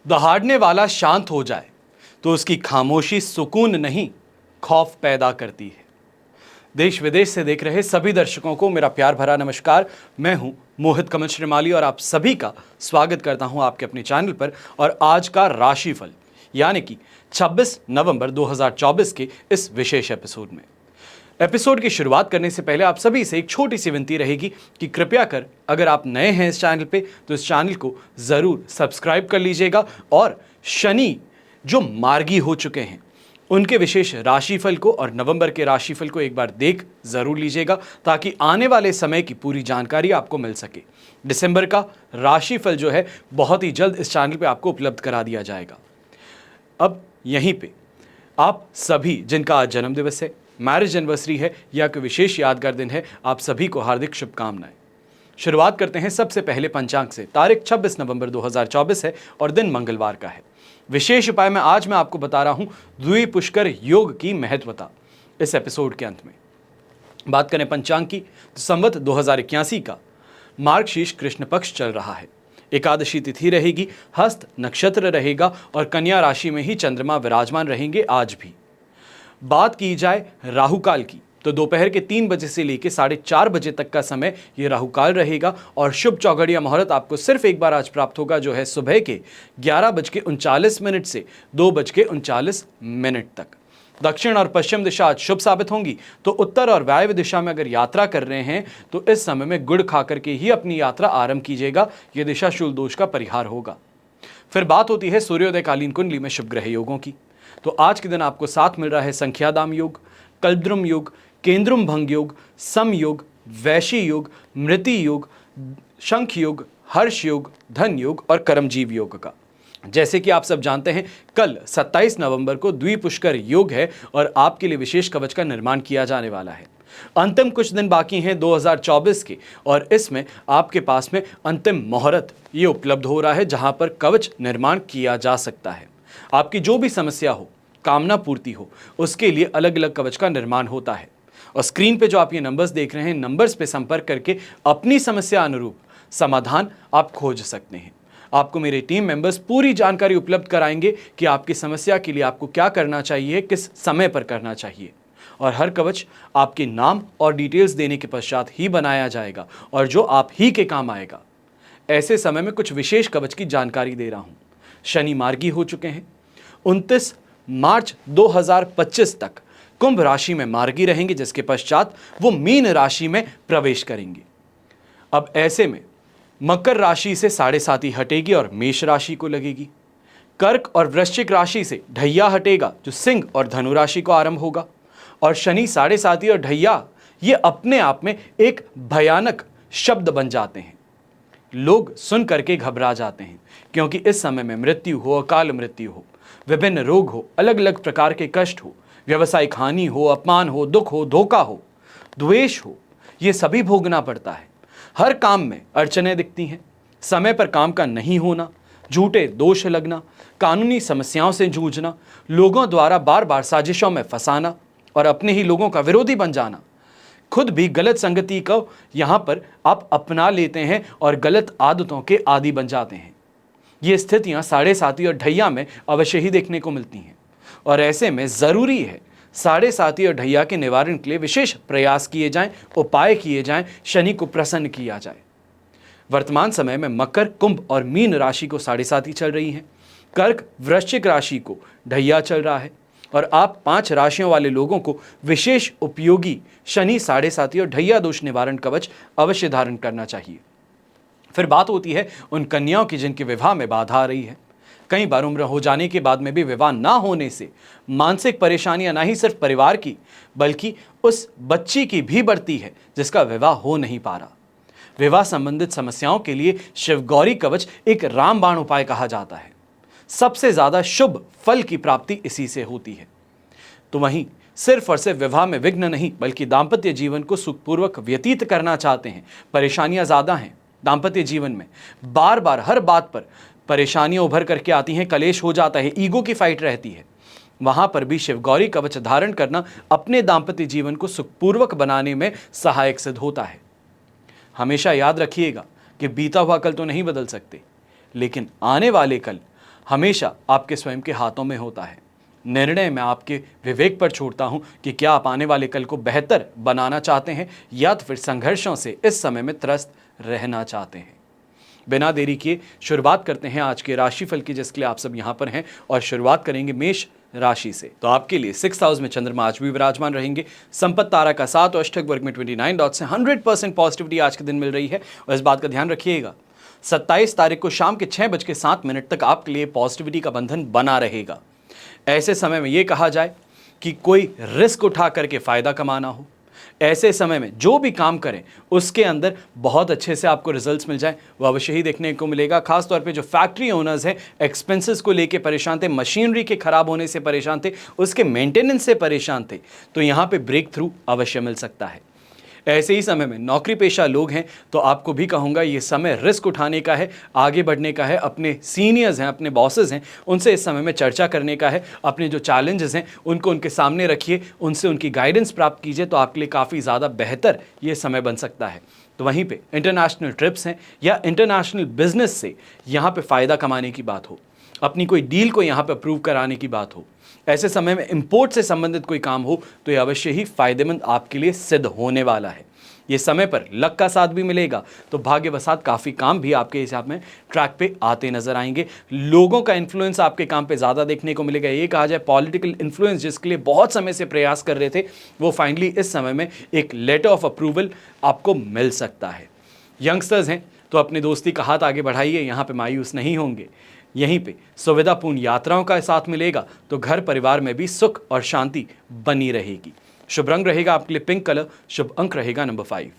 दहाड़ने वाला शांत हो जाए तो उसकी खामोशी सुकून नहीं, खौफ पैदा करती है। देश विदेश से देख रहे सभी दर्शकों को मेरा प्यार भरा नमस्कार। मैं हूं मोहित कमल श्रीमाली और आप सभी का स्वागत करता हूं आपके अपने चैनल पर। और आज का राशिफल यानी कि 26 नवंबर 2024 के इस विशेष एपिसोड की शुरुआत करने से पहले आप सभी से एक छोटी सी विनती रहेगी कि कृपया कर अगर आप नए हैं इस चैनल पे तो इस चैनल को ज़रूर सब्सक्राइब कर लीजिएगा और शनि जो मार्गी हो चुके हैं उनके विशेष राशिफल को और नवंबर के राशिफल को एक बार देख ज़रूर लीजिएगा ताकि आने वाले समय की पूरी जानकारी आपको मिल सके। दिसंबर का राशिफल जो है बहुत ही जल्द इस चैनल पे आपको उपलब्ध करा दिया जाएगा। अब यहीं पे आप सभी जिनका आज जन्मदिवस है, मैरिज एनिवर्सरी है या कोई विशेष यादगार दिन है, आप सभी को हार्दिक शुभकामनाएं। शुरुआत करते हैं सबसे पहले पंचांग से। तारीख 26 नवंबर 2024 है और दिन मंगलवार का है। विशेष उपाय में आज मैं आपको बता रहा हूं द्विपुष्कर योग की महत्वता। इस एपिसोड के अंत में बात करें पंचांग की तो संवत 2081 का मार्गशीर्ष कृष्ण पक्ष चल रहा है। एकादशी तिथि रहेगी, हस्त नक्षत्र रहेगा और कन्या राशि में ही चंद्रमा विराजमान रहेंगे। आज भी बात की जाए राहु काल की तो दोपहर के 3 बजे से लेकर 4:30 बजे तक का समय ये राहु काल रहेगा और शुभ चौघड़िया मुहूर्त आपको सिर्फ एक बार आज प्राप्त होगा जो है सुबह के 11:39 से 2:39 तक। दक्षिण और पश्चिम दिशा आज शुभ साबित होंगी तो उत्तर और वायव्य दिशा में अगर यात्रा कर रहे हैं तो इस समय में गुड़ खा करके ही अपनी यात्रा आरंभ कीजिएगा। यह दिशा शूल दोष का परिहार होगा। फिर बात होती है सूर्योदयकालीन कुंडली में शुभ ग्रह योगों की तो आज के दिन आपको साथ मिल रहा है संख्यादाम योग, कल्पद्रुम योग, केंद्रुम भंग योग, सम योग, वैशी योग, मृति योग, शंख योग, हर्ष योग, धन योग और कर्मजीव योग का। जैसे कि आप सब जानते हैं कल 27 नवंबर को द्विपुष्कर योग है और आपके लिए विशेष कवच का निर्माण किया जाने वाला है। अंतिम कुछ दिन बाकी हैं 2024 के और इसमें आपके पास में अंतिम मुहूर्त ये उपलब्ध हो रहा है जहां पर कवच निर्माण किया जा सकता है। आपकी जो भी समस्या हो, कामना पूर्ति हो, उसके लिए अलग अलग कवच का निर्माण होता है। और स्क्रीन पे जो आप ये नंबर्स देख रहे हैं, नंबर्स पे संपर्क करके अपनी समस्या अनुरूप समाधान आप खोज सकते हैं। आपको मेरे टीम मेंबर्स पूरी जानकारी उपलब्ध कराएंगे कि आपकी समस्या के लिए आपको क्या करना चाहिए, किस समय पर करना चाहिए। और हर कवच आपके नाम और डिटेल्स देने के पश्चात ही बनाया जाएगा और जो आप ही के काम आएगा। ऐसे समय में कुछ विशेष कवच की जानकारी दे रहा हूँ। शनि मार्गी हो चुके हैं। 29 मार्च 2025 तक कुंभ राशि में मार्गी रहेंगे जिसके पश्चात वो मीन राशि में प्रवेश करेंगे। अब ऐसे में मकर राशि से 7.5 हटेगी और मेष राशि को लगेगी। कर्क और वृश्चिक राशि से ढैया हटेगा जो सिंह और धनु राशि को आरंभ होगा। और शनि 7.5 और ढैया ये अपने आप में एक भयानक शब्द बन जाते हैं। लोग सुन करके घबरा जाते हैं क्योंकि इस समय में मृत्यु हो, अकाल मृत्यु हो, विभिन्न रोग हो, अलग अलग प्रकार के कष्ट हो, व्यवसायिक हानि हो, अपमान हो, दुख हो, धोखा हो, द्वेष हो, ये सभी भोगना पड़ता है। हर काम में अड़चनें दिखती हैं। समय पर काम का नहीं होना, झूठे दोष लगना, कानूनी समस्याओं से जूझना, लोगों द्वारा बार बार साजिशों में फंसाना और अपने ही लोगों का विरोधी बन जाना। खुद भी गलत संगति को यहाँ पर आप अपना लेते हैं और गलत आदतों के आदी बन जाते हैं। ये स्थितियाँ 7.5 और ढैया में अवश्य ही देखने को मिलती हैं और ऐसे में ज़रूरी है 7.5 और ढैया के निवारण के लिए विशेष प्रयास किए जाएं, उपाय किए जाएं, शनि को प्रसन्न किया जाए। वर्तमान समय में मकर, कुंभ और मीन राशि को 7.5 चल रही हैं। कर्क वृश्चिक राशि को ढैया चल रहा है और आप 5 राशियों वाले लोगों को विशेष उपयोगी शनि 7.5 और ढैया दोष निवारण कवच अवश्य धारण करना चाहिए। फिर बात होती है उन कन्याओं की जिनके विवाह में बाधा आ रही है। कई बार उम्र हो जाने के बाद में भी विवाह ना होने से मानसिक परेशानियां ना ही सिर्फ परिवार की बल्कि उस बच्ची की भी बढ़ती है जिसका विवाह हो नहीं पा रहा। विवाह संबंधित समस्याओं के लिए शिवगौरी कवच एक रामबाण उपाय कहा जाता है। सबसे ज्यादा शुभ फल की प्राप्ति इसी से होती है। तो वहीं सिर्फ और सिर्फ विवाह में विघ्न नहीं बल्कि दाम्पत्य जीवन को सुखपूर्वक व्यतीत करना चाहते हैं, परेशानियां ज्यादा हैं दाम्पत्य जीवन में, बार बार हर बात पर परेशानियां उभर करके आती हैं, कलेश हो जाता है, ईगो की फाइट रहती है, वहां पर भी शिवगौरी कवच धारण करना अपने दाम्पत्य जीवन को सुखपूर्वक बनाने में सहायक सिद्ध होता है। हमेशा याद रखिएगा कि बीता हुआ कल तो नहीं बदल सकते, लेकिन आने वाले कल हमेशा आपके स्वयं के हाथों में होता है। निर्णय मैं आपके विवेक पर छोड़ता हूं कि क्या आप आने वाले कल को बेहतर बनाना चाहते हैं या तो फिर संघर्षों से इस समय में त्रस्त रहना चाहते हैं। बिना देरी किए शुरुआत करते हैं आज के राशिफल की, जिसके लिए आप सब यहां पर हैं, और शुरुआत करेंगे मेष राशि से। तो आपके लिए 6th हाउस में चंद्रमा आज भी विराजमान रहेंगे। संपत्ति तारा का 7 और अष्टक वर्ग में 29 डॉट से 100% पॉजिटिविटी आज के दिन मिल रही है। और इस बात का ध्यान रखिएगा, 27 तारीख को शाम के 6:07 तक आपके लिए पॉजिटिविटी का बंधन बना रहेगा। ऐसे समय में यह कहा जाए कि कोई रिस्क उठा करके फायदा कमाना हो, ऐसे समय में जो भी काम करें उसके अंदर बहुत अच्छे से आपको रिजल्ट्स मिल जाए, वो अवश्य ही देखने को मिलेगा। खास तौर पे जो फैक्ट्री ओनर्स हैं, एक्सपेंसेस को लेके परेशान थे, मशीनरी के खराब होने से परेशान थे, उसके मेंटेनेंस से परेशान थे, तो यहाँ पे ब्रेक थ्रू अवश्य मिल सकता है। ऐसे ही समय में नौकरी पेशा लोग हैं तो आपको भी कहूँगा ये समय रिस्क उठाने का है, आगे बढ़ने का है, अपने सीनियर्स हैं, अपने बॉसेस हैं, उनसे इस समय में चर्चा करने का है, अपने जो चैलेंजेस हैं उनको उनके सामने रखिए, उनसे उनकी गाइडेंस प्राप्त कीजिए, तो आपके लिए काफ़ी ज़्यादा बेहतर ये समय बन सकता है। तो वहीं पे इंटरनेशनल ट्रिप्स हैं या इंटरनेशनल बिजनेस से यहाँ पे फ़ायदा कमाने की बात हो, अपनी कोई डील को यहाँ पे अप्रूव कराने की बात हो, ऐसे समय में इंपोर्ट से संबंधित कोई काम हो तो ये अवश्य ही फायदेमंद आपके लिए सिद्ध होने वाला है। ये समय पर लक का साथ भी मिलेगा, तो भाग्यवशात काफ़ी काम भी आपके हिसाब में ट्रैक पे आते नजर आएंगे। लोगों का इन्फ्लुएंस आपके काम पे ज़्यादा देखने को मिलेगा। ये कहा जाए पॉलिटिकल इन्फ्लुएंस जिसके लिए बहुत समय से प्रयास कर रहे थे, वो फाइनली इस समय में एक लेटर ऑफ अप्रूवल आपको मिल सकता है। यंगस्टर्स हैं तो अपने दोस्ती का हाथ आगे बढ़ाइए, यहाँ पे मायूस नहीं होंगे। यहीं पे सुविधापूर्ण यात्राओं का साथ मिलेगा तो घर परिवार में भी सुख और शांति बनी रहेगी। शुभ रंग रहेगा आपके लिए पिंक कलर, शुभ अंक रहेगा नंबर 5।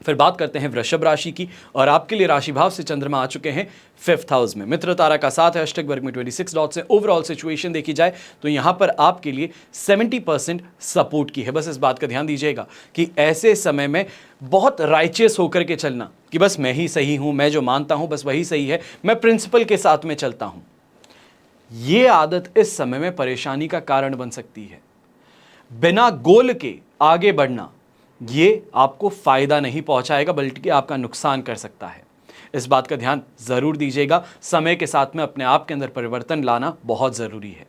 फिर बात करते हैं वृषभ राशि की, और आपके लिए राशि भाव से चंद्रमा आ चुके हैं 5th हाउस में। मित्र तारा का 7 है, अष्टक वर्ग में 26 डॉट से ओवरऑल सिचुएशन देखी जाए तो यहाँ पर आपके लिए 70% सपोर्ट की है। बस इस बात का ध्यान दीजिएगा कि ऐसे समय में बहुत राइचियस होकर के चलना कि बस मैं ही सही हूँ, मैं जो मानता हूँ बस वही सही है, मैं प्रिंसिपल के साथ में चलता हूँ, ये आदत इस समय में परेशानी का कारण बन सकती है। बिना गोल के आगे बढ़ना ये आपको फायदा नहीं पहुंचाएगा बल्कि आपका नुकसान कर सकता है। इस बात का ध्यान जरूर दीजिएगा। समय के साथ में अपने आप के अंदर परिवर्तन लाना बहुत ज़रूरी है।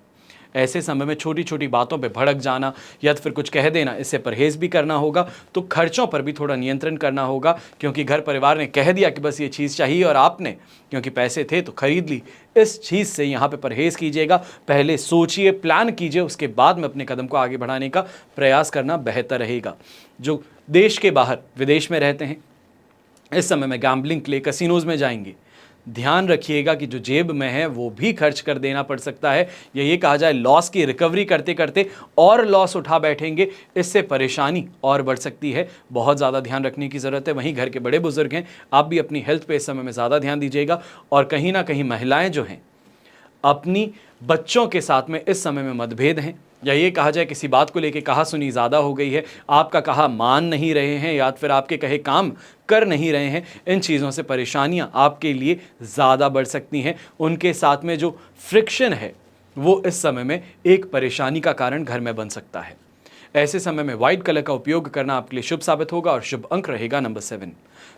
ऐसे समय में छोटी छोटी बातों पे भड़क जाना या तो फिर कुछ कह देना, इससे परहेज भी करना होगा। तो खर्चों पर भी थोड़ा नियंत्रण करना होगा, क्योंकि घर परिवार ने कह दिया कि बस ये चीज़ चाहिए और आपने क्योंकि पैसे थे तो खरीद ली। इस चीज़ से यहाँ पे परहेज कीजिएगा। पहले सोचिए, प्लान कीजिए, उसके बाद में अपने कदम को आगे बढ़ाने का प्रयास करना बेहतर रहेगा। जो देश के बाहर विदेश में रहते हैं, इस समय में गैम्बलिंग के लिए कसिनोज में जाएंगे, ध्यान रखिएगा कि जो जेब में है वो भी खर्च कर देना पड़ सकता है, या ये कहा जाए लॉस की रिकवरी करते करते और लॉस उठा बैठेंगे, इससे परेशानी और बढ़ सकती है। बहुत ज़्यादा ध्यान रखने की ज़रूरत है। वहीं घर के बड़े बुजुर्ग हैं, आप भी अपनी हेल्थ पे इस समय में ज़्यादा ध्यान दीजिएगा। और कहीं ना कहीं महिलाएं जो हैं अपनी बच्चों के साथ में इस समय में मतभेद हैं, या ये कहा जाए किसी बात को लेके कहा सुनी ज़्यादा हो गई है, आपका कहा मान नहीं रहे हैं या फिर आपके कहे काम कर नहीं रहे हैं, इन चीज़ों से परेशानियां आपके लिए ज़्यादा बढ़ सकती हैं। उनके साथ में जो फ्रिक्शन है वो इस समय में एक परेशानी का कारण घर में बन सकता है। ऐसे समय में व्हाइट कलर का उपयोग करना आपके लिए शुभ साबित होगा और शुभ अंक रहेगा नंबर 7।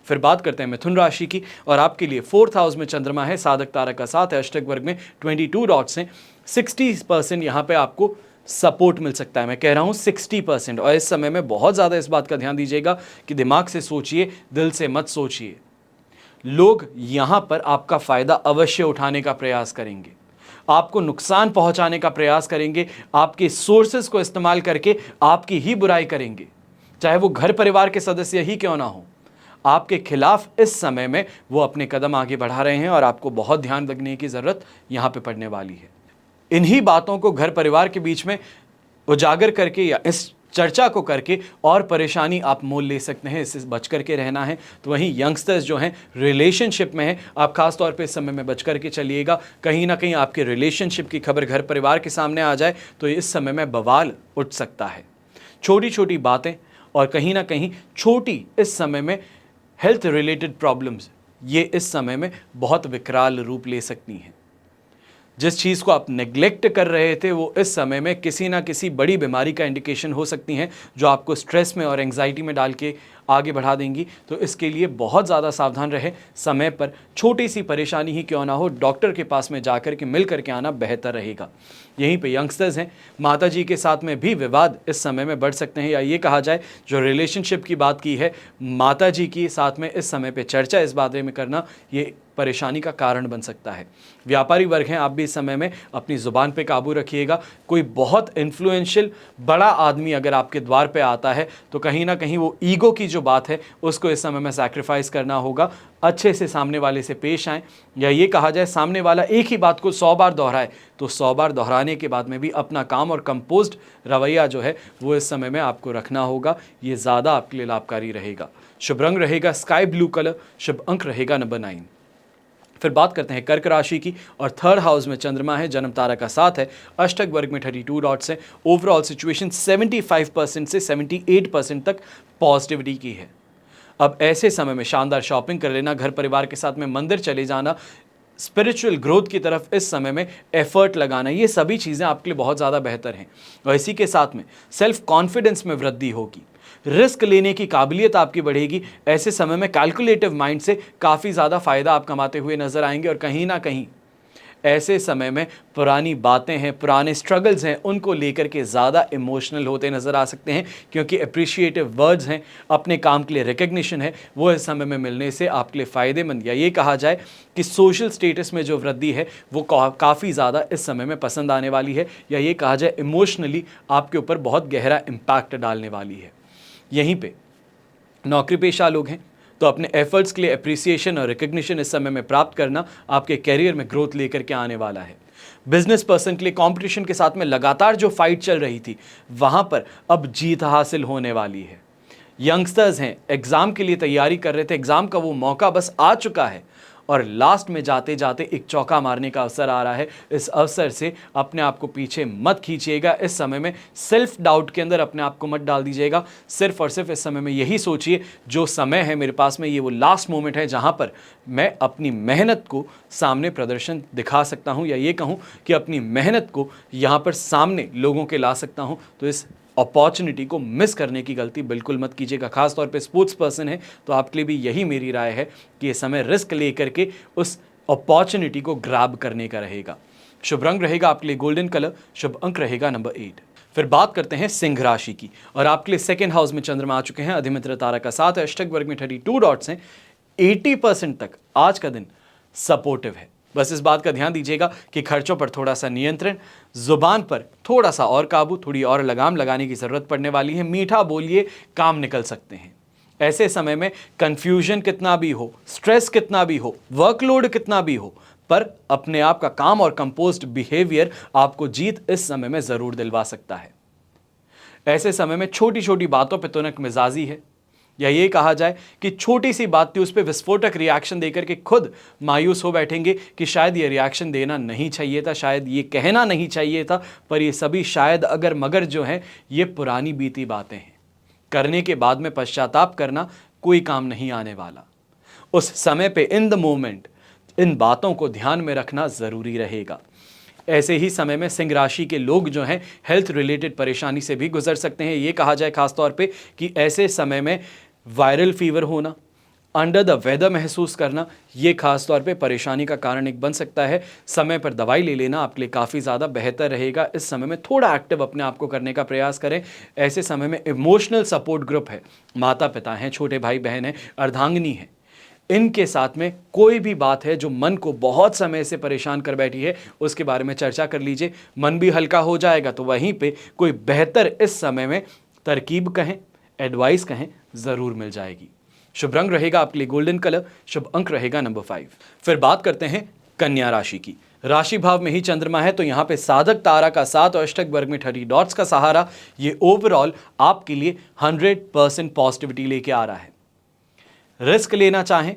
फिर बात करते हैं मिथुन राशि की, और आपके लिए 4th हाउस में चंद्रमा है, साधक तारक का 7 है, अष्टक वर्ग में 22 डॉट्स हैं। 60% यहाँ पे आपको सपोर्ट मिल सकता है। मैं कह रहा हूँ 60%। और इस समय में बहुत ज़्यादा इस बात का ध्यान दीजिएगा कि दिमाग से सोचिए, दिल से मत सोचिए। लोग यहाँ पर आपका फ़ायदा अवश्य उठाने का प्रयास करेंगे, आपको नुकसान पहुंचाने का प्रयास करेंगे, आपके सोर्सेस को इस्तेमाल करके आपकी ही बुराई करेंगे, चाहे वो घर परिवार के सदस्य ही क्यों ना हो। आपके खिलाफ इस समय में वो अपने कदम आगे बढ़ा रहे हैं और आपको बहुत ध्यान रखने की ज़रूरत यहाँ पे पड़ने वाली है। इन्हीं बातों को घर परिवार के बीच में उजागर करके या इस चर्चा को करके और परेशानी आप मोल ले सकते हैं, इससे बच करके रहना है। तो वहीं यंगस्टर्स जो हैं रिलेशनशिप में हैं, आप खास तौर पे इस समय में बच करके चलिएगा। कहीं ना कहीं आपके रिलेशनशिप की खबर घर परिवार के सामने आ जाए तो इस समय में बवाल उठ सकता है। छोटी छोटी बातें और कहीं ना कहीं छोटी इस समय में हेल्थ रिलेटेड प्रॉब्लम्स, ये इस समय में बहुत विकराल रूप ले सकती हैं। जिस चीज़ को आप नेग्लेक्ट कर रहे थे वो इस समय में किसी ना किसी बड़ी बीमारी का इंडिकेशन हो सकती हैं, जो आपको स्ट्रेस में और एंग्जाइटी में डाल के आगे बढ़ा देंगी। तो इसके लिए बहुत ज़्यादा सावधान रहे, समय पर छोटी सी परेशानी ही क्यों ना हो डॉक्टर के पास में जाकर के मिल करके आना बेहतर रहेगा। यहीं पे यंगस्टर्स हैं, माता जी के साथ में भी विवाद इस समय में बढ़ सकते हैं, या ये कहा जाए जो रिलेशनशिप की बात की है माता जी की साथ में इस समय पे चर्चा इस बारे में करना ये परेशानी का कारण बन सकता है। व्यापारी वर्ग हैं, आप भी इस समय में अपनी ज़ुबान पे काबू रखिएगा। कोई बहुत इन्फ्लुएंशियल बड़ा आदमी अगर आपके द्वार पे आता है तो कहीं ना कहीं वो ईगो की जो बात है उसको इस समय में सैक्रिफाइस करना होगा। अच्छे से सामने वाले से पेश आएँ, या ये कहा जाए सामने वाला एक ही बात को 100 बार दोहराए तो 100 बार दोहराने के बाद में भी अपना काम और कंपोज्ड रवैया जो है वो इस समय में आपको रखना होगा। ये ज़्यादा आपके लिए लाभकारी रहेगा। शुभ रंग रहेगा स्काई ब्लू कलर, शुभ अंक रहेगा नंबर 9। फिर बात करते हैं कर्क राशि की, और थर्ड हाउस में चंद्रमा है, जन्म तारा का 7 है, अष्टक वर्ग में 32 डॉट्स है। ओवरऑल सिचुएशन 75% से 78% तक पॉजिटिविटी की है। अब ऐसे समय में शानदार शॉपिंग कर लेना, घर परिवार के साथ में मंदिर चले जाना, स्पिरिचुअल ग्रोथ की तरफ इस समय में एफर्ट लगाना, ये सभी चीज़ें आपके लिए बहुत ज़्यादा बेहतर हैं। और इसी के साथ में सेल्फ कॉन्फिडेंस में वृद्धि होगी, रिस्क लेने की काबिलियत आपकी बढ़ेगी। ऐसे समय में कैलकुलेटिव माइंड से काफ़ी ज़्यादा फायदा आप कमाते हुए नजर आएंगे, और कहीं ना कहीं ऐसे समय में पुरानी बातें हैं, पुराने स्ट्रगल्स हैं, उनको लेकर के ज़्यादा इमोशनल होते नज़र आ सकते हैं, क्योंकि अप्रिशिएटिव वर्ड्स हैं, अपने काम के लिए रिकग्निशन है, वो इस समय में मिलने से आपके लिए फ़ायदेमंद, या ये कहा जाए कि सोशल स्टेटस में जो वृद्धि है वो काफ़ी ज़्यादा इस समय में पसंद आने वाली है, या ये कहा जाए इमोशनली आपके ऊपर बहुत गहरा इम्पैक्ट डालने वाली है। यहीं पे नौकरी पेशा लोग हैं तो अपने एफर्ट्स के लिए अप्रिसिएशन और रिकग्निशन इस समय में प्राप्त करना आपके कैरियर में ग्रोथ लेकर के आने वाला है। बिजनेस पर्सन के लिए कंपटीशन के साथ में लगातार जो फाइट चल रही थी वहां पर अब जीत हासिल होने वाली है। यंगस्टर्स हैं, एग्जाम के लिए तैयारी कर रहे थे, एग्जाम का वो मौका बस आ चुका है और लास्ट में जाते जाते एक चौका मारने का अवसर आ रहा है। इस अवसर से अपने आप को पीछे मत खींचिएगा। इस समय में सेल्फ डाउट के अंदर अपने आप को मत डाल दीजिएगा। सिर्फ और सिर्फ इस समय में यही सोचिए जो समय है मेरे पास में ये वो लास्ट मोमेंट है जहां पर मैं अपनी मेहनत को सामने प्रदर्शन दिखा सकता हूं, या ये कहूं कि अपनी मेहनत को यहां पर सामने लोगों के ला सकता हूं। तो इस अपॉर्चुनिटी को मिस करने की गलती बिल्कुल मत कीजिएगा। खास तौर पे स्पोर्ट्स पर्सन है तो आपके लिए भी यही मेरी राय है कि ये समय रिस्क लेकर के उस अपॉर्चुनिटी को ग्रैब करने का रहेगा। शुभ रंग रहेगा आपके लिए गोल्डन कलर, शुभ अंक रहेगा नंबर 8। फिर बात करते हैं सिंह राशि की, और आपके लिए सेकेंड हाउस में चंद्रमा आ चुके हैं, अधिमित्र तारा का 7 है, अष्टक वर्ग में 32 डॉट्स हैं। 80% तक आज का दिन सपोर्टिव है। बस इस बात का ध्यान दीजिएगा कि खर्चों पर थोड़ा सा नियंत्रण, जुबान पर थोड़ा सा और काबू, थोड़ी और लगाम लगाने की जरूरत पड़ने वाली है। मीठा बोलिए, काम निकल सकते हैं। ऐसे समय में कंफ्यूजन कितना भी हो, स्ट्रेस कितना भी हो, वर्कलोड कितना भी हो, पर अपने आप का काम और कंपोज्ड बिहेवियर आपको जीत इस समय में जरूर दिलवा सकता है। ऐसे समय में छोटी छोटी बातों पर तुनक मिजाजी है, या ये कहा जाए कि छोटी सी बात थी उस पर विस्फोटक रिएक्शन देकर के खुद मायूस हो बैठेंगे कि शायद ये रिएक्शन देना नहीं चाहिए था, शायद ये कहना नहीं चाहिए था। पर ये सभी शायद अगर मगर जो है ये पुरानी बीती बातें हैं। करने के बाद में पश्चाताप करना कोई काम नहीं आने वाला। उस समय पे इन द मोमेंट इन बातों को ध्यान में रखना जरूरी रहेगा। ऐसे ही समय में सिंह राशि के लोग जो हैं हेल्थ रिलेटेड परेशानी से भी गुजर सकते हैं। ये कहा जाए खास तौर पे कि ऐसे समय में वायरल फीवर होना, अंडर द वेदर महसूस करना, ये खास तौर पे परेशानी का कारण एक बन सकता है। समय पर दवाई ले लेना आपके लिए काफ़ी ज़्यादा बेहतर रहेगा। इस समय में थोड़ा एक्टिव अपने आप को करने का प्रयास करें। ऐसे समय में इमोशनल सपोर्ट ग्रुप है, माता पिता हैं, छोटे भाई बहन हैं, अर्धांगिनी है, इनके साथ में कोई भी बात है जो मन को बहुत समय से परेशान कर बैठी है उसके बारे में चर्चा कर लीजिए। मन भी हल्का हो जाएगा। तो वहीं पे कोई बेहतर इस समय में तरकीब कहें, एडवाइस कहें, ज़रूर मिल जाएगी। शुभ रंग रहेगा आपके लिए गोल्डन कलर, शुभ अंक रहेगा नंबर 5। फिर बात करते हैं कन्या राशि की। राशि भाव में ही चंद्रमा है तो यहाँ पे साधक तारा का 7 और अष्टक वर्ग में 30 डॉट्स का सहारा, ये ओवरऑल आपके लिए 100% पॉजिटिविटी लेके आ रहा है। रिस्क लेना चाहें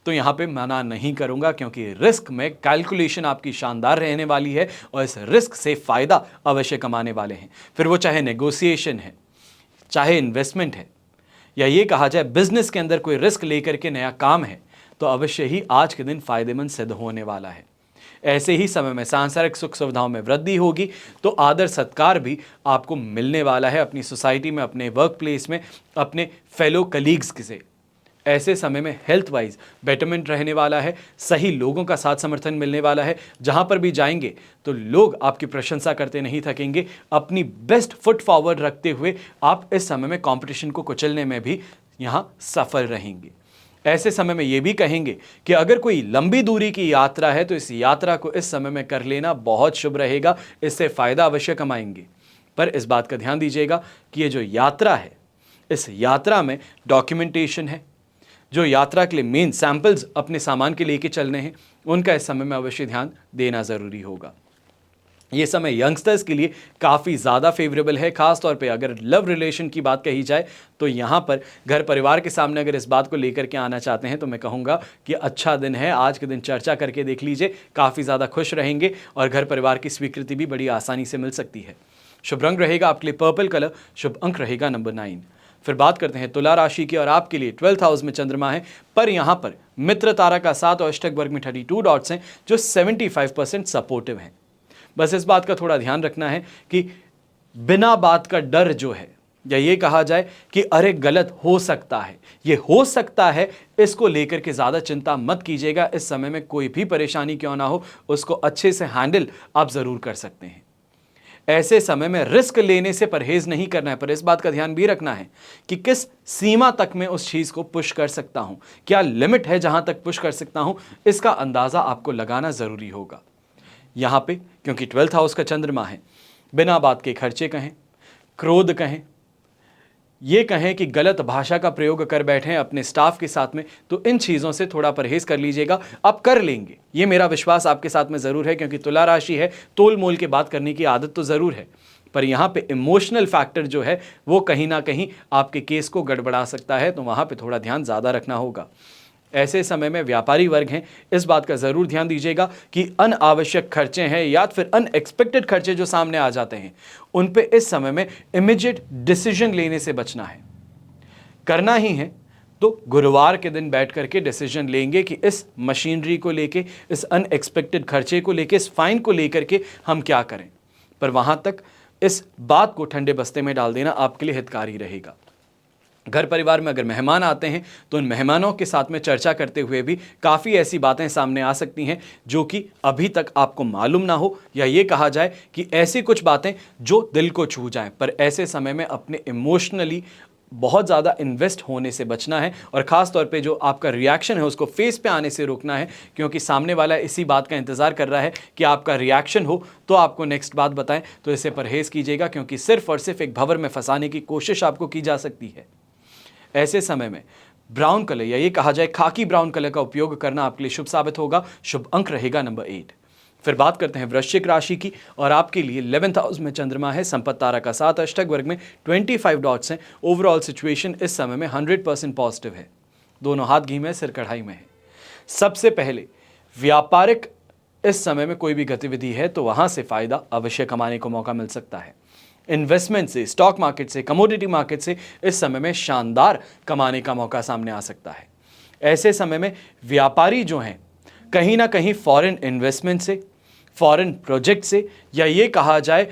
तो यहाँ पे मना नहीं करूंगा, क्योंकि रिस्क में कैलकुलेशन आपकी शानदार रहने वाली है और इस रिस्क से फायदा अवश्य कमाने वाले हैं। फिर वो चाहे नेगोशिएशन है, चाहे इन्वेस्टमेंट है, या ये कहा जाए बिजनेस के अंदर कोई रिस्क लेकर के नया काम है, तो अवश्य ही आज के दिन फायदेमंद सिद्ध होने वाला है। ऐसे ही समय में सांसारिक सुख सुविधाओं में वृद्धि होगी, तो आदर सत्कार भी आपको मिलने वाला है अपनी सोसाइटी में, अपने वर्क प्लेस में, अपने फेलो कलीग्स से। ऐसे समय में हेल्थ वाइज बेटरमेंट रहने वाला है, सही लोगों का साथ समर्थन मिलने वाला है। जहां पर भी जाएंगे तो लोग आपकी प्रशंसा करते नहीं थकेंगे। अपनी बेस्ट फुट फॉरवर्ड रखते हुए आप इस समय में कंपटीशन को कुचलने में भी यहां सफल रहेंगे। ऐसे समय में ये भी कहेंगे कि अगर कोई लंबी दूरी की यात्रा है तो इस यात्रा को इस समय में कर लेना बहुत शुभ रहेगा, इससे फायदा अवश्य कमाएंगे। पर इस बात का ध्यान दीजिएगा कि ये जो यात्रा है, इस यात्रा में डॉक्यूमेंटेशन है, जो यात्रा के लिए मेन सैंपल्स अपने सामान के लेके चलने हैं, उनका इस समय में अवश्य ध्यान देना जरूरी होगा। ये समय यंगस्टर्स के लिए काफ़ी ज़्यादा फेवरेबल है। खास तौर पे अगर लव रिलेशन की बात कही जाए तो यहाँ पर घर परिवार के सामने अगर इस बात को लेकर के आना चाहते हैं तो मैं कहूँगा कि अच्छा दिन है। आज के दिन चर्चा करके देख लीजिए, काफ़ी ज़्यादा खुश रहेंगे और घर परिवार की स्वीकृति भी बड़ी आसानी से मिल सकती है। शुभ रंग रहेगा आपके लिए पर्पल कलर, शुभ अंक रहेगा नंबर 9। फिर बात करते हैं तुला राशि की, और आपके लिए 12th हाउस में चंद्रमा है, पर यहाँ पर मित्र तारा का 7 और अष्टक वर्ग में 32 डॉट्स हैं जो 75% सपोर्टिव हैं। बस इस बात का थोड़ा ध्यान रखना है कि बिना बात का डर जो है, या ये कहा जाए कि अरे गलत हो सकता है, ये हो सकता है, इसको लेकर के ज़्यादा चिंता मत कीजिएगा। इस समय में कोई भी परेशानी क्यों ना हो, उसको अच्छे से हैंडल आप ज़रूर कर सकते हैं। ऐसे समय में रिस्क लेने से परहेज नहीं करना है, पर इस बात का ध्यान भी रखना है कि किस सीमा तक मैं उस चीज़ को पुश कर सकता हूं, क्या लिमिट है जहां तक पुश कर सकता हूं, इसका अंदाज़ा आपको लगाना ज़रूरी होगा। यहां पे क्योंकि 12th हाउस का चंद्रमा है, बिना बात के खर्चे कहें, क्रोध कहें, ये कहें कि गलत भाषा का प्रयोग कर बैठे हैं अपने स्टाफ के साथ में, तो इन चीज़ों से थोड़ा परहेज कर लीजिएगा। आप कर लेंगे, ये मेरा विश्वास आपके साथ में ज़रूर है, क्योंकि तुला राशि है, तोल मोल के बात करने की आदत तो ज़रूर है, पर यहाँ पे इमोशनल फैक्टर जो है वो कहीं ना कहीं आपके केस को गड़बड़ा सकता है, तो वहाँ पे थोड़ा ध्यान ज़्यादा रखना होगा। ऐसे समय में व्यापारी वर्ग हैं, इस बात का ज़रूर ध्यान दीजिएगा कि अनावश्यक खर्चे हैं या फिर अनएक्सपेक्टेड खर्चे जो सामने आ जाते हैं, उन पे इस समय में इमीडिएट डिसीजन लेने से बचना है। करना ही है तो गुरुवार के दिन बैठ करके डिसीजन लेंगे कि इस मशीनरी को लेके, इस अनएक्सपेक्टेड खर्चे को लेके, इस फाइन को लेकर के हम क्या करें। पर वहाँ तक इस बात को ठंडे बस्ते में डाल देना आपके लिए हितकारी रहेगा। घर परिवार में अगर मेहमान आते हैं तो उन मेहमानों के साथ में चर्चा करते हुए भी काफ़ी ऐसी बातें सामने आ सकती हैं जो कि अभी तक आपको मालूम ना हो, या ये कहा जाए कि ऐसी कुछ बातें जो दिल को छू जाएं। पर ऐसे समय में अपने इमोशनली बहुत ज़्यादा इन्वेस्ट होने से बचना है, और ख़ास तौर पे जो आपका रिएक्शन है उसको फेस पे आने से रोकना है, क्योंकि सामने वाला इसी बात का इंतज़ार कर रहा है कि आपका रिएक्शन हो तो आपको नेक्स्ट बात बताएं। तो इसे परहेज़ कीजिएगा, क्योंकि सिर्फ और सिर्फ एक भंवर में फंसाने की कोशिश आपको की जा सकती है। ऐसे समय में ब्राउन कलर, या ये कहा जाए खाकी ब्राउन कलर का उपयोग करना आपके लिए शुभ साबित होगा। शुभ अंक रहेगा नंबर 8। फिर बात करते हैं वृश्चिक राशि की, और आपके लिए 11th हाउस में चंद्रमा है, संपत्ति तारा का 7, अष्टक वर्ग में 25 डॉट्स हैं। ओवरऑल सिचुएशन इस समय में 100% पॉजिटिव है। दोनों हाथ घी में, सिर कढ़ाई में है। सबसे पहले व्यापारिक इस समय में कोई भी गतिविधि है तो वहां से फायदा अवश्य कमाने को मौका मिल सकता है। इन्वेस्टमेंट से, स्टॉक मार्केट से, कमोडिटी मार्केट से इस समय में शानदार कमाने का मौका सामने आ सकता है। ऐसे समय में व्यापारी जो हैं कहीं ना कहीं फॉरेन इन्वेस्टमेंट से, फॉरेन प्रोजेक्ट से, या ये कहा जाए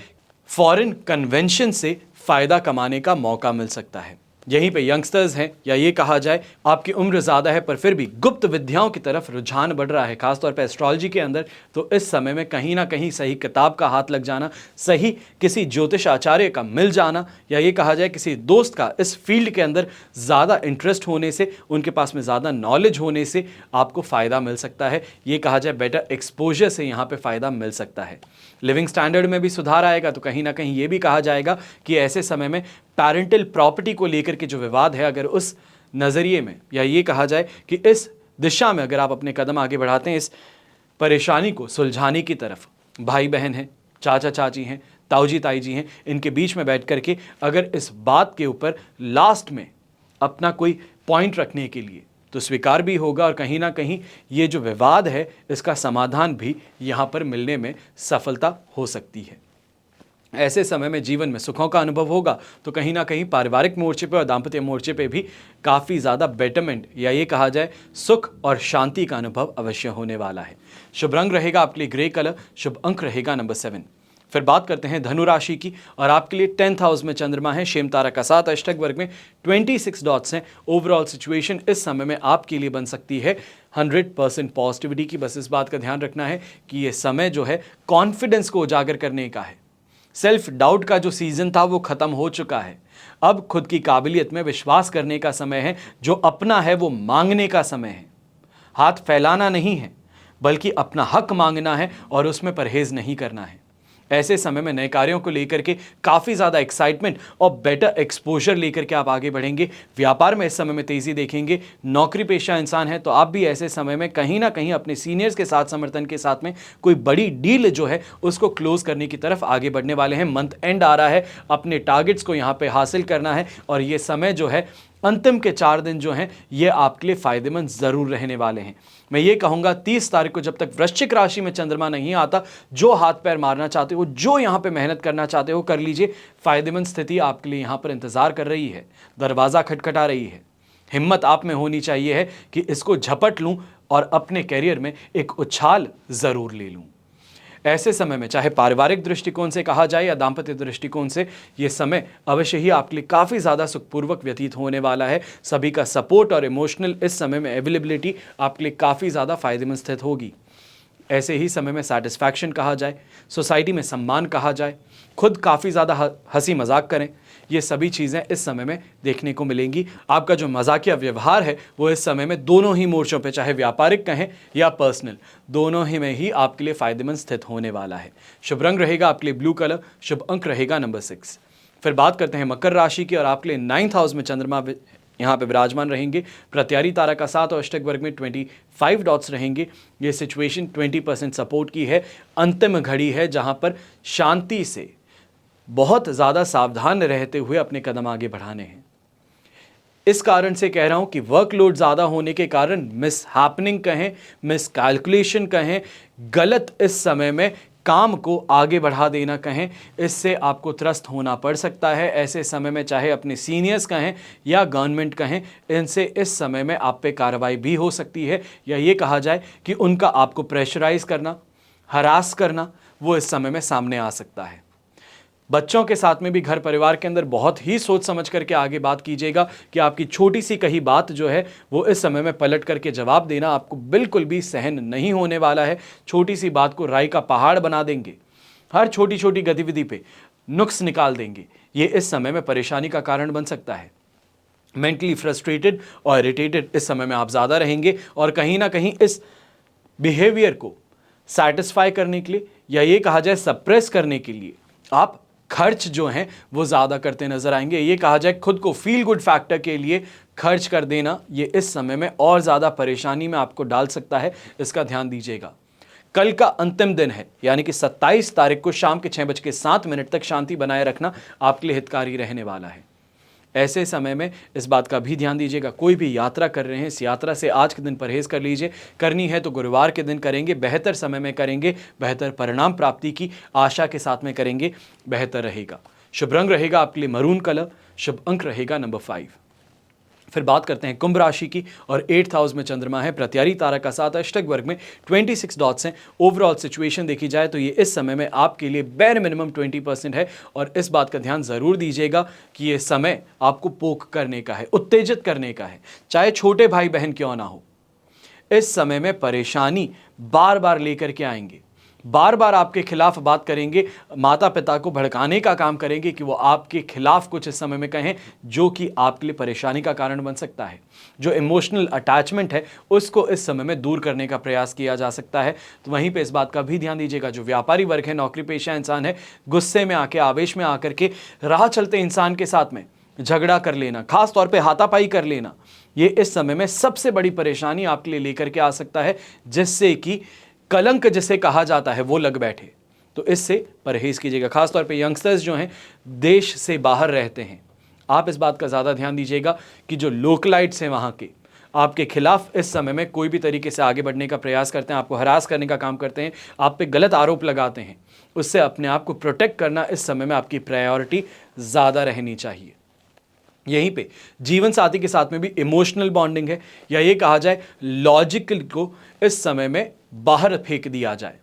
फॉरेन कन्वेंशन से फायदा कमाने का मौका मिल सकता है। यहीं पे यंगस्टर्स हैं, या ये कहा जाए आपकी उम्र ज़्यादा है पर फिर भी गुप्त विद्याओं की तरफ रुझान बढ़ रहा है, खासतौर पे एस्ट्रोलॉजी के अंदर, तो इस समय में कहीं ना कहीं सही किताब का हाथ लग जाना, सही किसी ज्योतिष आचार्य का मिल जाना, या ये कहा जाए किसी दोस्त का इस फील्ड के अंदर ज़्यादा इंटरेस्ट होने से, उनके पास में ज़्यादा नॉलेज होने से आपको फ़ायदा मिल सकता है। ये कहा जाए बेटर एक्सपोजर से यहाँ पर फ़ायदा मिल सकता है। लिविंग स्टैंडर्ड में भी सुधार आएगा, तो कहीं ना कहीं ये भी कहा जाएगा कि ऐसे समय में पैरेंटल प्रॉपर्टी को लेकर के जो विवाद है, अगर उस नज़रिए में, या ये कहा जाए कि इस दिशा में अगर आप अपने कदम आगे बढ़ाते हैं, इस परेशानी को सुलझाने की तरफ, भाई बहन हैं, चाचा चाची हैं, ताऊजी ताई जी हैं, इनके बीच में बैठ करके अगर इस बात के ऊपर लास्ट में अपना कोई पॉइंट रखने के लिए, तो स्वीकार भी होगा, और कहीं ना कहीं ये जो विवाद है इसका समाधान भी यहाँ पर मिलने में सफलता हो सकती है। ऐसे समय में जीवन में सुखों का अनुभव होगा, तो कहीं ना कहीं पारिवारिक मोर्चे पे और दाम्पत्य मोर्चे पे भी काफ़ी ज़्यादा बेटरमेंट या ये कहा जाए सुख और शांति का अनुभव अवश्य होने वाला है। शुभ रंग रहेगा आपके लिए ग्रे कलर, शुभ अंक रहेगा नंबर 7। फिर बात करते हैं धनु राशि की, और आपके लिए 10th हाउस में चंद्रमा है, शेम तारा का 7, अष्टक वर्ग में 26 डॉट्स हैं। ओवरऑल सिचुएशन इस समय में आपके लिए बन सकती है 100% पॉजिटिविटी की। बस इस बात का ध्यान रखना है कि ये समय जो है कॉन्फिडेंस को उजागर करने का है। सेल्फ डाउट का जो सीजन था वो खत्म हो चुका है। अब खुद की काबिलियत में विश्वास करने का समय है। जो अपना है वो मांगने का समय है। हाथ फैलाना नहीं है, बल्कि अपना हक मांगना है और उसमें परहेज नहीं करना है। ऐसे समय में नए कार्यों को लेकर के काफ़ी ज़्यादा एक्साइटमेंट और बेटर एक्सपोजर लेकर के आप आगे बढ़ेंगे। व्यापार में इस समय में तेज़ी देखेंगे। नौकरी पेशा इंसान है तो आप भी ऐसे समय में कहीं ना कहीं अपने सीनियर्स के साथ समर्थन के साथ में कोई बड़ी डील जो है उसको क्लोज करने की तरफ आगे बढ़ने वाले हैं। मंथ एंड आ रहा है, अपने टारगेट्स को यहाँ पे हासिल करना है और ये समय जो है अंतिम के 4 दिन जो हैं ये आपके लिए फायदेमंद ज़रूर रहने वाले हैं। मैं ये कहूँगा 30 तारीख को जब तक वृश्चिक राशि में चंद्रमा नहीं आता, जो हाथ पैर मारना चाहते हो, जो यहाँ पे मेहनत करना चाहते हो कर लीजिए। फायदेमंद स्थिति आपके लिए यहाँ पर इंतजार कर रही है, दरवाज़ा खटखटा रही है। हिम्मत आप में होनी चाहिए है कि इसको झपट लूँ और अपने कैरियर में एक उछाल ज़रूर ले लूँ। ऐसे समय में चाहे पारिवारिक दृष्टिकोण से कहा जाए या दाम्पत्य दृष्टिकोण से, ये समय अवश्य ही आपके लिए काफ़ी ज़्यादा सुखपूर्वक व्यतीत होने वाला है। सभी का सपोर्ट और इमोशनल इस समय में अवेलेबिलिटी आपके लिए काफ़ी ज़्यादा फायदेमंद स्थित होगी। ऐसे ही समय में सेटिस्फैक्शन कहा जाए, सोसाइटी में सम्मान कहा जाए, खुद काफ़ी ज़्यादा हंसी मजाक करें, ये सभी चीज़ें इस समय में देखने को मिलेंगी। आपका जो मजाकिया व्यवहार है वो इस समय में दोनों ही मोर्चों पे, चाहे व्यापारिक कहें या पर्सनल, दोनों ही में ही आपके लिए फायदेमंद स्थित होने वाला है। शुभ रंग रहेगा आपके लिए ब्लू कलर, शुभ अंक रहेगा नंबर 6। फिर बात करते हैं मकर राशि की, और आपके लिए 9th हाउस में चंद्रमा यहाँ पे विराजमान रहेंगे। प्रत्यारी तारा का 7 और अष्टक वर्ग में 25 डॉट्स रहेंगे। ये सिचुएशन 20% सपोर्ट की है। अंतिम घड़ी है जहाँ पर शांति से बहुत ज़्यादा सावधान रहते हुए अपने कदम आगे बढ़ाने हैं। इस कारण से कह रहा हूं कि वर्कलोड ज़्यादा होने के कारण मिस हैपनिंग कहें, मिस कैलकुलेशन कहें, गलत इस समय में काम को आगे बढ़ा देना कहें, इससे आपको त्रस्त होना पड़ सकता है। ऐसे समय में चाहे अपने सीनियर्स कहें या गवर्नमेंट कहें, इनसे इस समय में आप पे कार्रवाई भी हो सकती है, या ये कहा जाए कि उनका आपको प्रेशराइज करना, हरास करना, वो इस समय में सामने आ सकता है। बच्चों के साथ में भी घर परिवार के अंदर बहुत ही सोच समझ करके आगे बात कीजिएगा कि आपकी छोटी सी कही बात जो है वो इस समय में पलट करके जवाब देना आपको बिल्कुल भी सहन नहीं होने वाला है। छोटी सी बात को राई का पहाड़ बना देंगे, हर छोटी छोटी गतिविधि पे नुक्स निकाल देंगे। ये इस समय में परेशानी का कारण बन सकता है। मेंटली फ्रस्ट्रेटेड और इरिटेटेड इस समय में आप ज़्यादा रहेंगे, और कहीं ना कहीं इस बिहेवियर को सेटिस्फाई करने के लिए या ये कहा जाए सप्रेस करने के लिए आप खर्च जो हैं वो ज़्यादा करते नजर आएंगे। ये कहा जाए खुद को फील गुड फैक्टर के लिए खर्च कर देना, ये इस समय में और ज़्यादा परेशानी में आपको डाल सकता है। इसका ध्यान दीजिएगा। कल का अंतिम दिन है, यानी कि 27 तारीख को शाम के 6:07 तक शांति बनाए रखना आपके लिए हितकारी रहने वाला है। ऐसे समय में इस बात का भी ध्यान दीजिएगा, कोई भी यात्रा कर रहे हैं, इस यात्रा से आज के दिन परहेज कर लीजिए। करनी है तो गुरुवार के दिन करेंगे, बेहतर समय में करेंगे, बेहतर परिणाम प्राप्ति की आशा के साथ में करेंगे, बेहतर रहेगा। शुभ रंग रहेगा आपके लिए मरून कलर, शुभ अंक रहेगा नंबर 5। फिर बात करते हैं कुंभ राशि की, और 8th हाउस में चंद्रमा है। प्रत्यारी तारा का 7, अष्टक वर्ग में 26 डॉट्स हैं। ओवरऑल सिचुएशन देखी जाए तो ये इस समय में आपके लिए बेर मिनिमम 20% है, और इस बात का ध्यान ज़रूर दीजिएगा कि ये समय आपको पोक करने का है, उत्तेजित करने का है, चाहे छोटे भाई बहन क्यों ना हो। इस समय में परेशानी बार बार लेकर के आएंगे, बार बार आपके खिलाफ बात करेंगे, माता पिता को भड़काने का काम करेंगे कि वो आपके खिलाफ कुछ इस समय में कहें, जो कि आपके लिए परेशानी का कारण बन सकता है। जो इमोशनल अटैचमेंट है उसको इस समय में दूर करने का प्रयास किया जा सकता है। तो वहीं पे इस बात का भी ध्यान दीजिएगा, जो व्यापारी वर्ग है, नौकरी पेशा इंसान है, गुस्से में आके, आवेश में आकर के राह चलते इंसान के साथ में झगड़ा कर लेना, खास तौर पे हाथापाई कर लेना, ये इस समय में सबसे बड़ी परेशानी आपके लिए लेकर के आ सकता है, जिससे कि कलंक जिसे कहा जाता है वो लग बैठे। तो इससे परहेज कीजिएगा। खासतौर पे यंगस्टर्स जो हैं देश से बाहर रहते हैं, आप इस बात का ज़्यादा ध्यान दीजिएगा कि जो लोकलाइट्स हैं वहाँ के, आपके खिलाफ इस समय में कोई भी तरीके से आगे बढ़ने का प्रयास करते हैं, आपको हरास करने का काम करते हैं, आप पे गलत आरोप लगाते हैं, उससे अपने आप को प्रोटेक्ट करना इस समय में आपकी प्रायोरिटी ज़्यादा रहनी चाहिए। यहीं पे जीवन साथी के साथ में भी इमोशनल बॉन्डिंग है, या ये कहा जाए लॉजिकल को इस समय में बाहर फेंक दिया जाए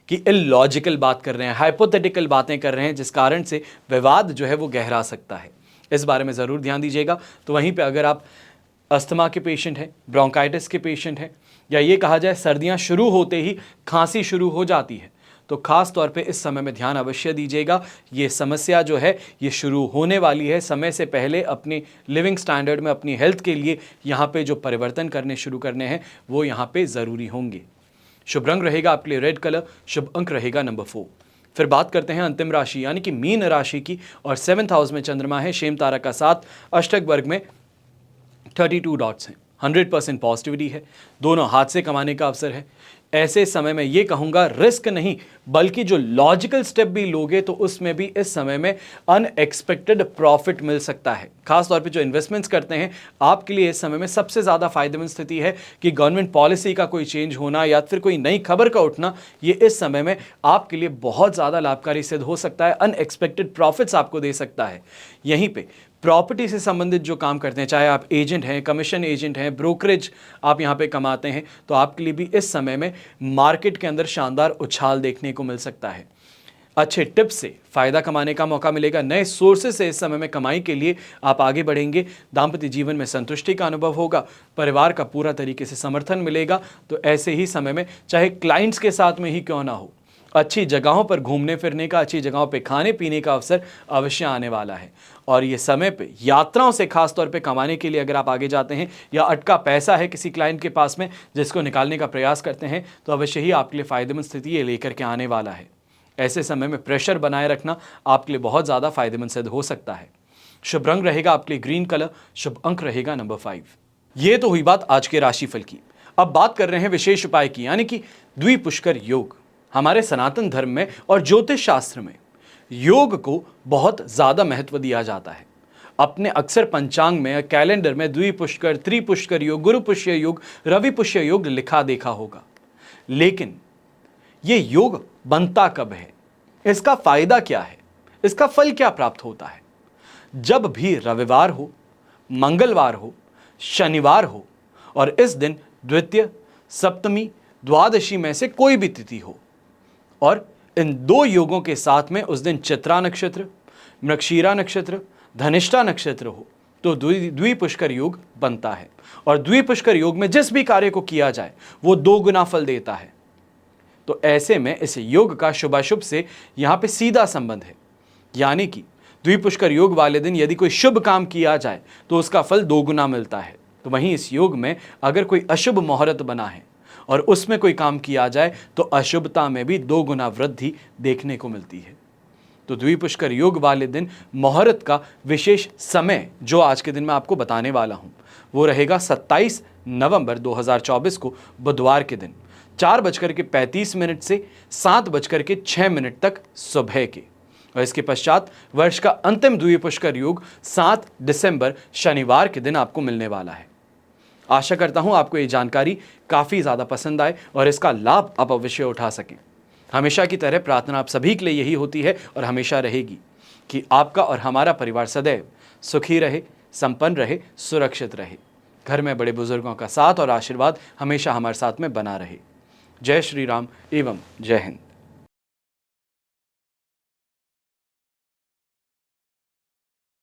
कि इलॉजिकल बात कर रहे हैं, हाइपोथेटिकल बातें कर रहे हैं, जिस कारण से विवाद जो है वो गहरा सकता है। इस बारे में ज़रूर ध्यान दीजिएगा। तो वहीं पे अगर आप अस्थमा के पेशेंट हैं, ब्रोंकाइटिस के पेशेंट हैं, या ये कहा जाए सर्दियां शुरू होते ही खांसी शुरू हो जाती है, तो खास तौर पे इस समय में ध्यान अवश्य दीजिएगा। ये समस्या जो है ये शुरू होने वाली है, समय से पहले अपनी लिविंग स्टैंडर्ड में, अपनी हेल्थ के लिए यहाँ पे जो परिवर्तन करने शुरू करने हैं वो यहाँ पे ज़रूरी होंगे। शुभ रंग रहेगा आपके लिए रेड कलर, शुभ अंक रहेगा नंबर 4। फिर बात करते हैं अंतिम राशि यानी कि मीन राशि की, और 7th हाउस में चंद्रमा है, शेम तारा का 7, अष्टक वर्ग में 32 डॉट्स हैं, 100% पॉजिटिविटी है, दोनों हाथ से कमाने का अवसर है। ऐसे समय में ये कहूँगा रिस्क नहीं बल्कि जो लॉजिकल स्टेप भी लोगे तो उसमें भी इस समय में अनएक्सपेक्टेड प्रॉफिट मिल सकता है। खास तौर पे जो इन्वेस्टमेंट्स करते हैं आपके लिए इस समय में सबसे ज़्यादा फायदेमंद स्थिति है कि गवर्नमेंट पॉलिसी का कोई चेंज होना या फिर कोई नई खबर का उठना, ये इस समय में आपके लिए बहुत ज़्यादा लाभकारी सिद्ध हो सकता है, अनएक्सपेक्टेड प्रॉफिट्स आपको दे सकता है। यहीं पर प्रॉपर्टी से संबंधित जो काम करते हैं, चाहे आप एजेंट हैं, कमीशन एजेंट हैं, ब्रोकरेज आप यहाँ पे कमाते हैं, तो आपके लिए भी इस समय में मार्केट के अंदर शानदार उछाल देखने को मिल सकता है। अच्छे टिप्स से फ़ायदा कमाने का मौका मिलेगा, नए सोर्सेज से इस समय में कमाई के लिए आप आगे बढ़ेंगे। दाम्पत्य जीवन में संतुष्टि का अनुभव होगा, परिवार का पूरा तरीके से समर्थन मिलेगा। तो ऐसे ही समय में चाहे क्लाइंट्स के साथ में ही क्यों ना हो, अच्छी जगहों पर घूमने फिरने का, अच्छी जगहों पे खाने पीने का अवसर अवश्य आने वाला है। और ये समय पे यात्राओं से खास तौर पे कमाने के लिए अगर आप आगे जाते हैं, या अटका पैसा है किसी क्लाइंट के पास में जिसको निकालने का प्रयास करते हैं, तो अवश्य ही आपके लिए फ़ायदेमंद स्थिति ये लेकर के आने वाला है। ऐसे समय में प्रेशर बनाए रखना आपके लिए बहुत ज़्यादा फायदेमंद सिद्ध हो सकता है। शुभ रंग रहेगा आपके लिए ग्रीन कलर, शुभ अंक रहेगा नंबर 5। ये तो हुई बात आज के राशिफल की। अब बात कर रहे हैं विशेष उपाय की, यानी कि द्विपुष्कर योग। हमारे सनातन धर्म में और ज्योतिष शास्त्र में योग को बहुत ज़्यादा महत्व दिया जाता है। अपने अक्सर पंचांग में, कैलेंडर में द्विपुष्कर, त्रिपुष्कर योग, गुरु पुष्य योग, रवि पुष्य योग लिखा देखा होगा। लेकिन ये योग बनता कब है, इसका फायदा क्या है, इसका फल क्या प्राप्त होता है? जब भी रविवार हो, मंगलवार हो, शनिवार हो और इस दिन द्वितीय, सप्तमी, द्वादशी में से कोई भी तिथि हो, और इन दो योगों के साथ में उस दिन चित्रा नक्षत्र, मृगशीरा नक्षत्र, धनिष्ठा नक्षत्र हो, तो द्विपुष्कर योग बनता है। और द्विपुष्कर योग में जिस भी कार्य को किया जाए वो 2 गुना फल देता है। तो ऐसे में इस योग का शुभाशुभ से यहाँ पे सीधा संबंध है, यानी कि द्विपुष्कर योग वाले दिन यदि कोई शुभ काम किया जाए तो उसका फल 2 गुना मिलता है। तो वहीं इस योग में अगर कोई अशुभ मुहूर्त बना है और उसमें कोई काम किया जाए तो अशुभता में भी 2 गुना वृद्धि देखने को मिलती है। तो द्विपुष्कर योग वाले दिन मुहूर्त का विशेष समय जो आज के दिन मैं आपको बताने वाला हूं, वो रहेगा 27 नवंबर 2024 को बुधवार के दिन 4:35 से 7:06 तक सुबह के। और इसके पश्चात वर्ष का अंतिम द्विपुष्कर योग 7 दिसंबर शनिवार के दिन आपको मिलने वाला है। आशा करता हूं आपको ये जानकारी काफ़ी ज़्यादा पसंद आए और इसका लाभ आप अवश्य उठा सकें। हमेशा की तरह प्रार्थना आप सभी के लिए यही होती है और हमेशा रहेगी कि आपका और हमारा परिवार सदैव सुखी रहे, संपन्न रहे, सुरक्षित रहे। घर में बड़े बुजुर्गों का साथ और आशीर्वाद हमेशा हमारे साथ में बना रहे। जय श्री राम एवं जय हिंद।